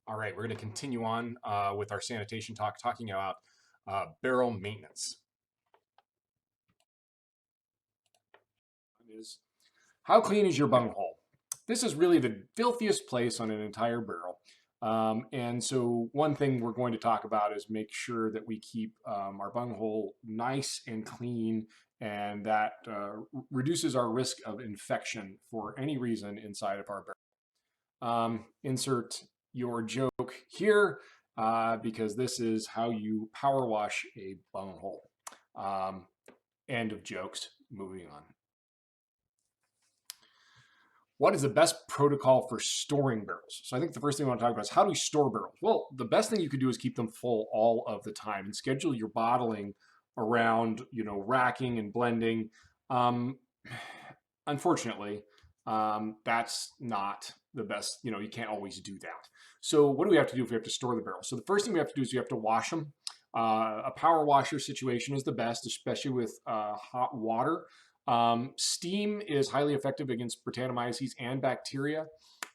All right, we're going to continue on with our sanitation talk, talking about barrel maintenance. Is how clean is your bunghole? This is really the filthiest place on an entire barrel. And so one thing we're going to talk about is make sure that we keep our bunghole nice and clean, and that reduces our risk of infection for any reason inside of our barrel. Insert your joke here because this is how you power wash a bunghole. End of jokes. Moving on. What is the best protocol for storing barrels? So I think the first thing we want to talk about is how do we store barrels? Well, the best thing you could do is keep them full all of the time and schedule your bottling around, racking and blending. Um, Unfortunately, that's not the best. You can't always do that. So what do we have to do if we have to store the barrels? So the first thing we have to do is we have to wash them. A power washer situation is the best, especially with hot water. Steam is highly effective against Brettanomyces and bacteria.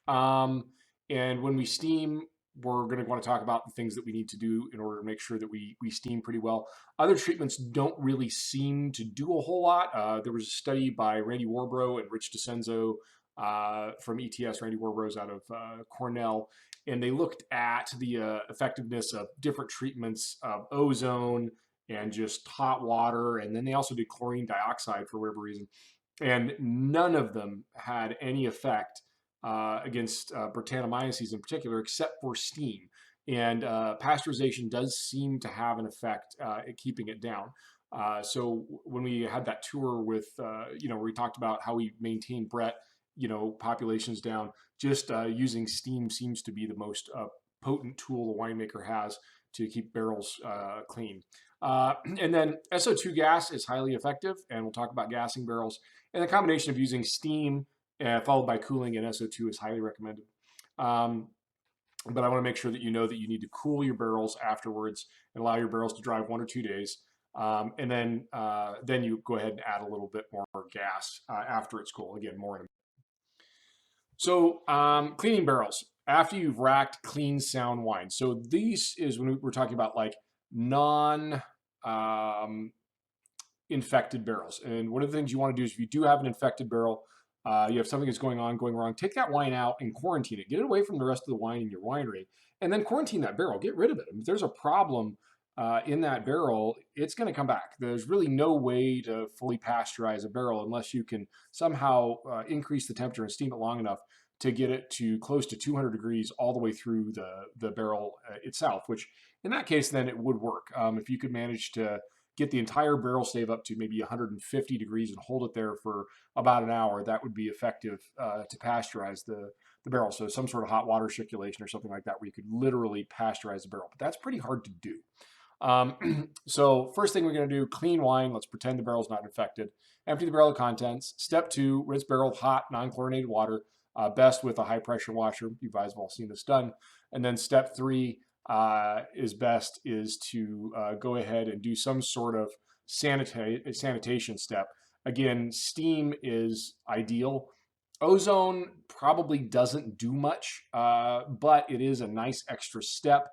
And when we steam, we're going to want to talk about the things that we need to do in order to make sure that we steam pretty well. Other treatments don't really seem to do a whole lot. There was a study by Randy Warbrough and Rich DeCenzo from ETS. Randy Warbrow's out of Cornell. And they looked at the effectiveness of different treatments of ozone and just hot water. And then they also did chlorine dioxide for whatever reason. And none of them had any effect against Brettanomyces in particular, except for steam. And pasteurization does seem to have an effect at keeping it down. So when we had that tour with, where we talked about how we maintain Brett, populations down, just using steam seems to be the most potent tool the winemaker has to keep barrels clean. And then SO2 gas is highly effective, and we'll talk about gassing barrels. And the combination of using steam followed by cooling and SO2 is highly recommended. But I want to make sure that you know that you need to cool your barrels afterwards and allow your barrels to dry 1 or 2 days. And then you go ahead and add a little bit more gas after it's cool. Again, more in a minute. So cleaning barrels after you've racked clean sound wine. So these is when we're talking about like non infected barrels. And one of the things you want to do is if you do have an infected barrel, you have something that's going wrong, take that wine out and quarantine it. Get it away from the rest of the wine in your winery, and then quarantine that barrel. Get rid of it. If there's a problem in that barrel, it's going to come back. There's really no way to fully pasteurize a barrel unless you can somehow increase the temperature and steam it long enough to get it to close to 200 degrees all the way through the barrel itself, which in that case, then it would work. If you could manage to get the entire barrel stave up to maybe 150 degrees and hold it there for about an hour, that would be effective to pasteurize the barrel. So some sort of hot water circulation or something like that where you could literally pasteurize the barrel. But that's pretty hard to do. So first thing we're going to do, clean wine. Let's pretend the barrel's not infected. Empty the barrel of contents. Step 2, rinse barrel with hot, non-chlorinated water, best with a high pressure washer. You guys have all seen this done. And then step 3 is to go ahead and do some sort of sanitation step. Again, steam is ideal. Ozone probably doesn't do much, but it is a nice extra step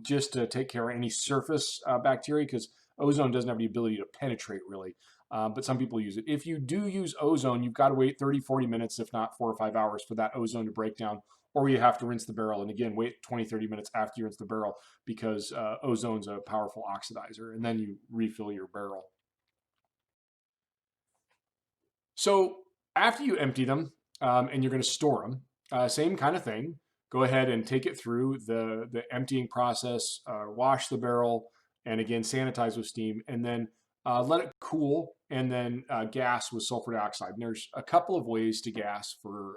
just to take care of any surface bacteria, because ozone doesn't have the ability to penetrate really. But some people use it. If you do use ozone, you've got to wait 30, 40 minutes, if not 4 or 5 hours for that ozone to break down, or you have to rinse the barrel. And again, wait 20, 30 minutes after you rinse the barrel because ozone's a powerful oxidizer, and then you refill your barrel. So after you empty them and you're going to store them, same kind of thing. Go ahead and take it through the emptying process, wash the barrel, and again, sanitize with steam, and then let it cool, and then gas with sulfur dioxide. And there's a couple of ways to gas for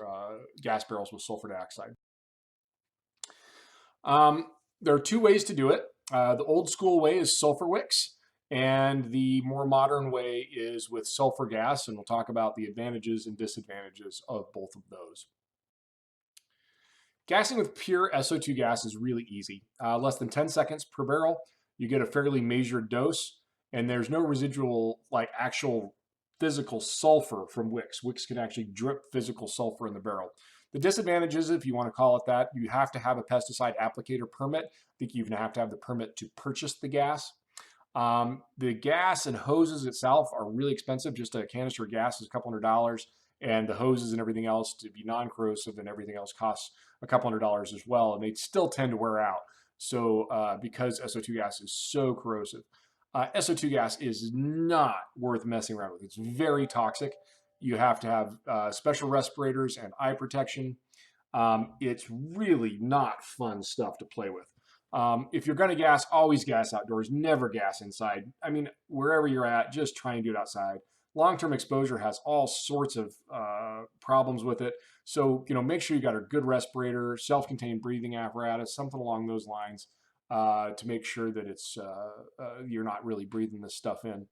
gas barrels with sulfur dioxide. There are 2 ways to do it. The old school way is sulfur wicks, and the more modern way is with sulfur gas, and we'll talk about the advantages and disadvantages of both of those. Gassing with pure SO2 gas is really easy. Less than 10 seconds per barrel. You get a fairly measured dose, and there's no residual, like actual physical sulfur from wicks. Wicks can actually drip physical sulfur in the barrel. The disadvantages, if you want to call it that, you have to have a pesticide applicator permit. I think you even have to have the permit to purchase the gas. The gas and hoses itself are really expensive. Just a canister of gas is a couple $100, and the hoses and everything else to be non-corrosive and everything else costs a couple $100 as well, and they still tend to wear out. So because SO2 gas is so corrosive, SO2 gas is not worth messing around with. It's very toxic. You have to have special respirators and eye protection. It's really not fun stuff to play with. If you're going to gas, always gas outdoors, never gas inside. I mean, wherever you're at, just try and do it outside. Long-term exposure has all sorts of problems with it. So, make sure you got a good respirator, self-contained breathing apparatus, something along those lines to make sure that you're not really breathing this stuff in.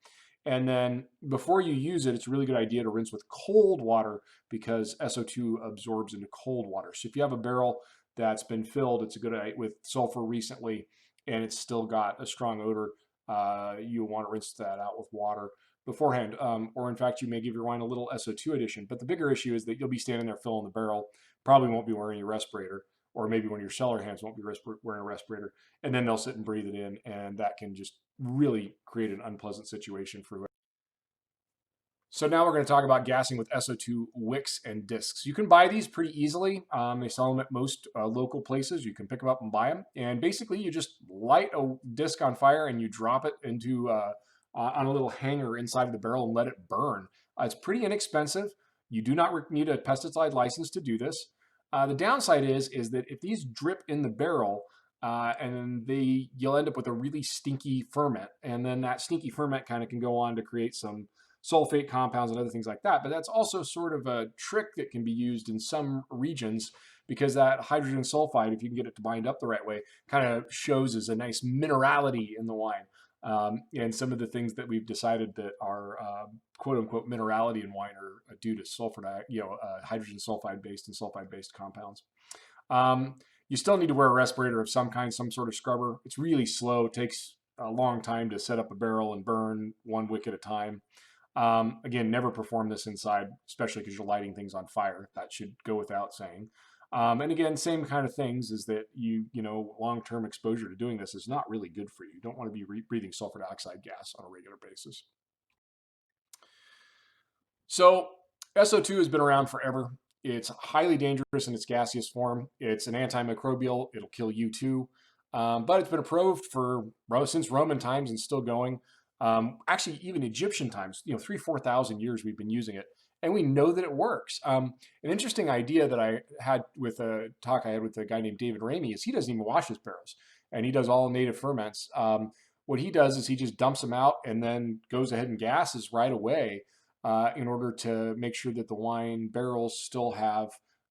And then before you use it, it's a really good idea to rinse with cold water because SO2 absorbs into cold water. So if you have a barrel that's been filled, it's a good idea with sulfur recently, and it's still got a strong odor, you'll want to rinse that out with water beforehand. Or in fact, you may give your wine a little SO2 addition. But the bigger issue is that you'll be standing there filling the barrel, probably won't be wearing your respirator, or maybe one of your cellar hands won't be wearing a respirator, and then they'll sit and breathe it in, and that can just really create an unpleasant situation for whoever. So now we're going to talk about gassing with SO2 wicks and discs. You can buy these pretty easily. They sell them at most local places. You can pick them up and buy them. And basically, you just light a disc on fire and you drop it into on a little hanger inside of the barrel and let it burn. It's pretty inexpensive. You do not need a pesticide license to do this. The downside is that if these drip in the barrel, and you'll end up with a really stinky ferment, and then that stinky ferment kind of can go on to create some sulfate compounds and other things like that. But that's also sort of a trick that can be used in some regions because that hydrogen sulfide, if you can get it to bind up the right way, kind of shows as a nice minerality in the wine. And some of the things that we've decided that are quote unquote minerality in wine are due to hydrogen sulfide based and sulfide based compounds. You still need to wear a respirator of some kind, some sort of scrubber. It's really slow. It takes a long time to set up a barrel and burn one wick at a time. Again, never perform this inside, especially because you're lighting things on fire. That should go without saying. And again, same kind of things is that long-term exposure to doing this is not really good for you. You don't want to be breathing sulfur dioxide gas on a regular basis. So SO2 has been around forever. It's highly dangerous in its gaseous form. It's an antimicrobial. It'll kill you too. But it's been approved since Roman times and still going. Actually, even Egyptian times, 4,000 years we've been using it, and we know that it works. An interesting idea that I had with a talk I had with a guy named David Ramey is he doesn't even wash his barrels, and he does all native ferments. What he does is he just dumps them out and then goes ahead and gasses right away in order to make sure that the wine barrels still have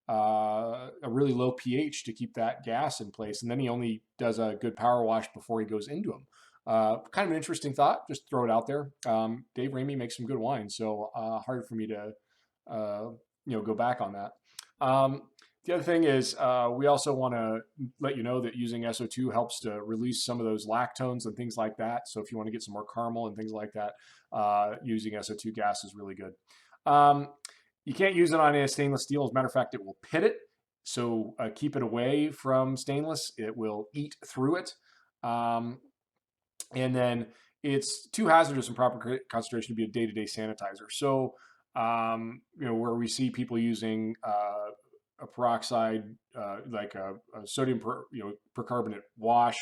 a really low pH to keep that gas in place. And then he only does a good power wash before he goes into them. Kind of an interesting thought, just throw it out there. Dave Ramey makes some good wine, so hard for me to go back on that. The other thing is we also want to let you know that using SO2 helps to release some of those lactones and things like that. So if you want to get some more caramel and things like that, using SO2 gas is really good. You can't use it on a stainless steel. As a matter of fact, it will pit it. So keep it away from stainless. It will eat through it. And then it's too hazardous in proper concentration to be a day-to-day sanitizer. So, where we see people using a peroxide, like a sodium percarbonate wash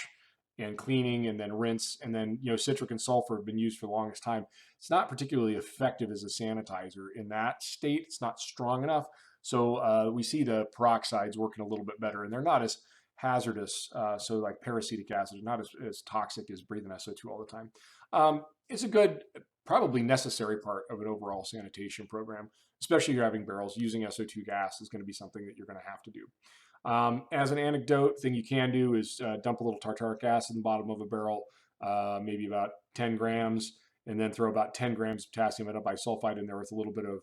and cleaning and then rinse, and then citric and sulfur have been used for the longest time. It's not particularly effective as a sanitizer in that state. It's not strong enough. So we see the peroxides working a little bit better, and they're not as hazardous. So like peracetic acid is not as toxic as breathing SO2 all the time. It's a good, probably necessary part of an overall sanitation program, especially if you're having barrels. Using SO2 gas is going to be something that you're going to have to do. As an anecdote, thing you can do is dump a little tartaric acid in the bottom of a barrel, maybe about 10 grams, and then throw about 10 grams of potassium metabisulfite in there with a little bit of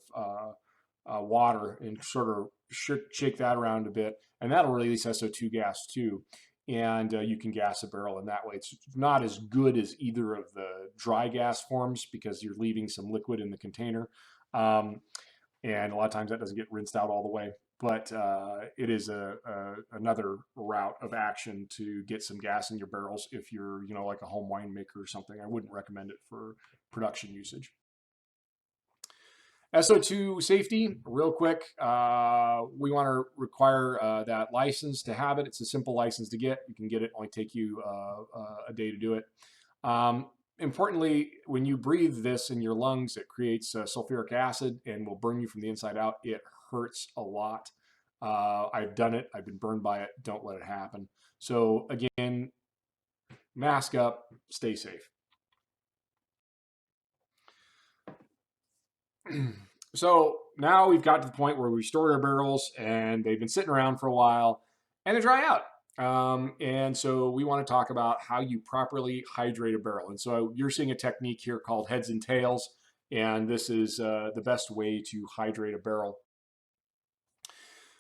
water and sort of shake that around a bit, and that'll release SO2 gas too. And you can gas a barrel in that way. It's not as good as either of the dry gas forms because you're leaving some liquid in the container. And a lot of times that doesn't get rinsed out all the way. but it is another route of action to get some gas in your barrels if you're, like a home winemaker or something. I wouldn't recommend it for production usage. SO2 safety, real quick. We want to require that license to have it. It's a simple license to get. You can get it, only take you a day to do it. Importantly, when you breathe this in your lungs, it creates sulfuric acid and will burn you from the inside out. It hurts a lot. I've done it. I've been burned by it. Don't let it happen. So again, mask up, stay safe. So now we've got to the point where we stored our barrels and they've been sitting around for a while and they dry out. And so we want to talk about how you properly hydrate a barrel. And so you're seeing a technique here called heads and tails. And this is the best way to hydrate a barrel.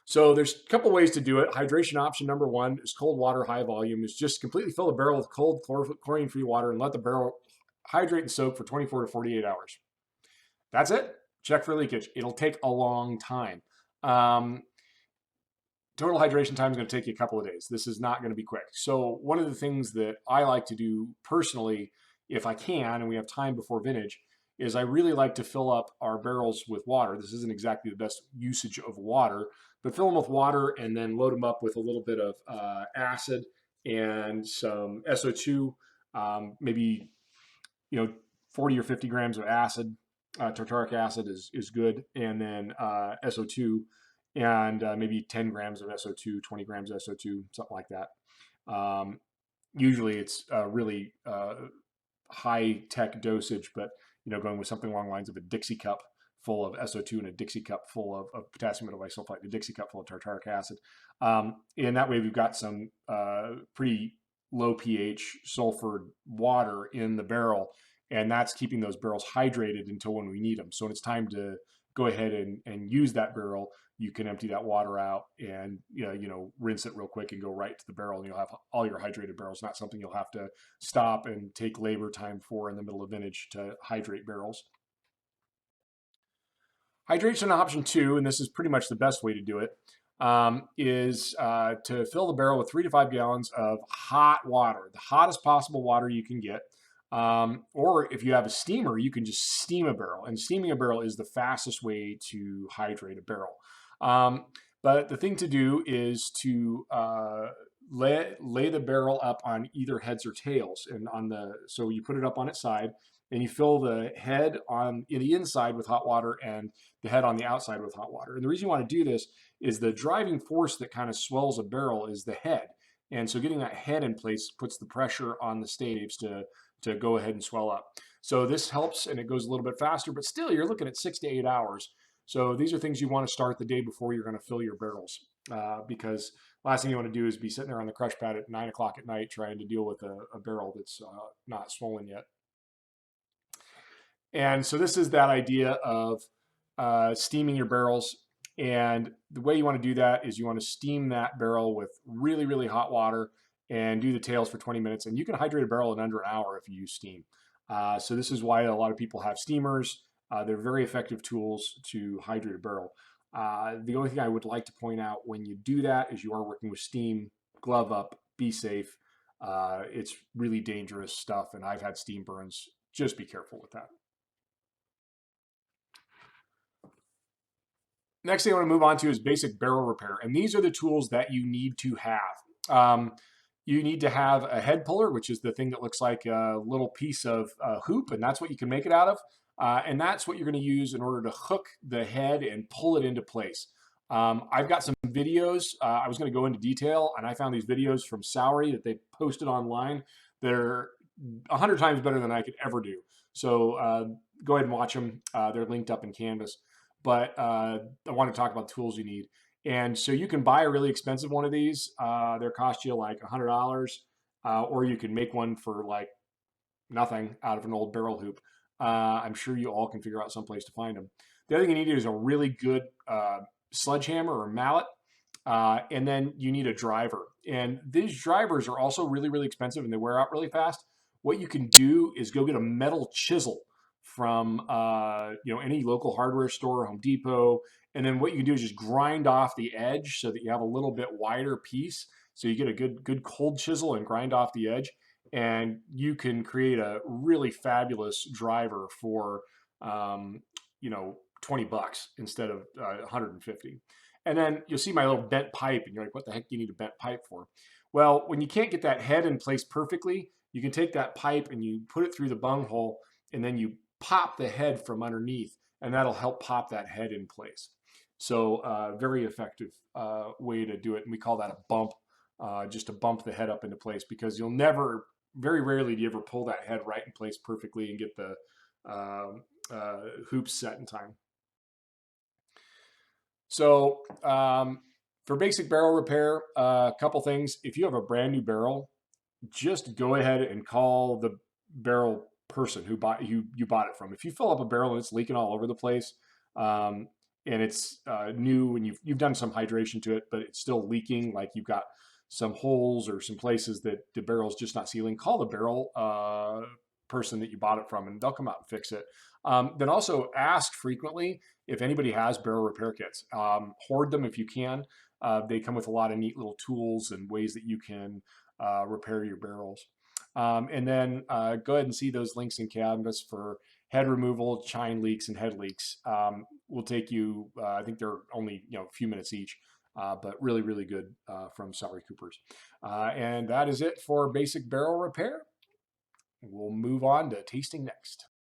So there's a couple ways to do it. Hydration option number one is cold water, high volume. Is just completely fill the barrel with cold chlorine-free water and let the barrel hydrate and soak for 24 to 48 hours. That's it. Check for leakage. It'll take a long time. Total hydration time is going to take you a couple of days. This is not going to be quick. So one of the things that I like to do personally, if I can, and we have time before vintage, is I really like to fill up our barrels with water. This isn't exactly the best usage of water, but fill them with water and then load them up with a little bit of acid and some SO2, maybe 40 or 50 grams of acid. Tartaric acid is good, and then SO2 and maybe 10 grams of SO2, 20 grams of SO2, something like that. Usually it's really high tech dosage, but going with something along the lines of a Dixie cup full of SO2 and a Dixie cup full of potassium metabisulfite, a Dixie cup full of tartaric acid. And that way we've got some pretty low pH sulfur water in the barrel, and that's keeping those barrels hydrated until when we need them. So when it's time to go ahead and use that barrel, you can empty that water out and rinse it real quick and go right to the barrel, and you'll have all your hydrated barrels. Not something you'll have to stop and take labor time for in the middle of vintage to hydrate barrels. Hydration option two, and this is pretty much the best way to do it, is to fill the barrel with 3 to 5 gallons of hot water, the hottest possible water you can get. Or if you have a steamer, you can just steam a barrel. And steaming a barrel is the fastest way to hydrate a barrel. But the thing to do is to lay the barrel up on either heads or tails, and so you put it up on its side, and you fill the head on the inside with hot water and the head on the outside with hot water. And the reason you want to do this is the driving force that kind of swells a barrel is the head. And so getting that head in place puts the pressure on the staves to go ahead and swell up. So this helps, and it goes a little bit faster, but still you're looking at 6 to 8 hours. So these are things you want to start the day before you're going to fill your barrels, because last thing you want to do is be sitting there on the crush pad at 9 o'clock at night trying to deal with a barrel that's not swollen yet. And so this is that idea of steaming your barrels. And the way you want to do that is you want to steam that barrel with really, really hot water and do the tails for 20 minutes. And you can hydrate a barrel in under an hour if you use steam. So this is why a lot of people have steamers. They're very effective tools to hydrate a barrel. The only thing I would like to point out when you do that is you are working with steam. Glove up, be safe. It's really dangerous stuff, and I've had steam burns. Just be careful with that. Next thing I want to move on to is basic barrel repair. And these are the tools that you need to have. You need to have a head puller, which is the thing that looks like a little piece of hoop, and that's what you can make it out of. And that's what you're going to use in order to hook the head and pull it into place. I've got some videos. I was going to go into detail, and I found these videos from Sowery that they posted online. They're 100 times better than I could ever do. So go ahead and watch them. They're linked up in Canvas. But I want to talk about the tools you need. And so you can buy a really expensive one of these. They'll cost you like $100, or you can make one for like nothing out of an old barrel hoop. I'm sure you all can figure out someplace to find them. The other thing you need is a really good sledgehammer or mallet, and then you need a driver. And these drivers are also really, really expensive, and they wear out really fast. What you can do is go get a metal chisel from any local hardware store, Home Depot, And then what you can do is just grind off the edge so that you have a little bit wider piece. So you get a good cold chisel and grind off the edge. And you can create a really fabulous driver for, um, 20 bucks instead of 150. And then you'll see my little bent pipe and you're like, what the heck do you need a bent pipe for? Well, when you can't get that head in place perfectly, you can take that pipe and you put it through the bunghole and then you pop the head from underneath and that'll help pop that head in place. So very effective way to do it. And we call that a bump, just to bump the head up into place, because you'll never, very rarely do you ever pull that head right in place perfectly and get the hoops set in time. So for basic barrel repair, a couple things. If you have a brand new barrel, just go ahead and call the barrel person who you bought it from. If you fill up a barrel and it's leaking all over the place, and it's new and you've done some hydration to it, but it's still leaking, like you've got some holes or some places that the barrel's just not sealing, call the barrel person that you bought it from, and they'll come out and fix it. Then also ask frequently if anybody has barrel repair kits. Hoard them if you can. They come with a lot of neat little tools and ways that you can repair your barrels. And then go ahead and see those links in Canvas for head removal, chine leaks, and head leaks. Will take you, I think they're only a few minutes each, but really, really good from Sorry Coopers. And that is it for basic barrel repair. We'll move on to tasting next.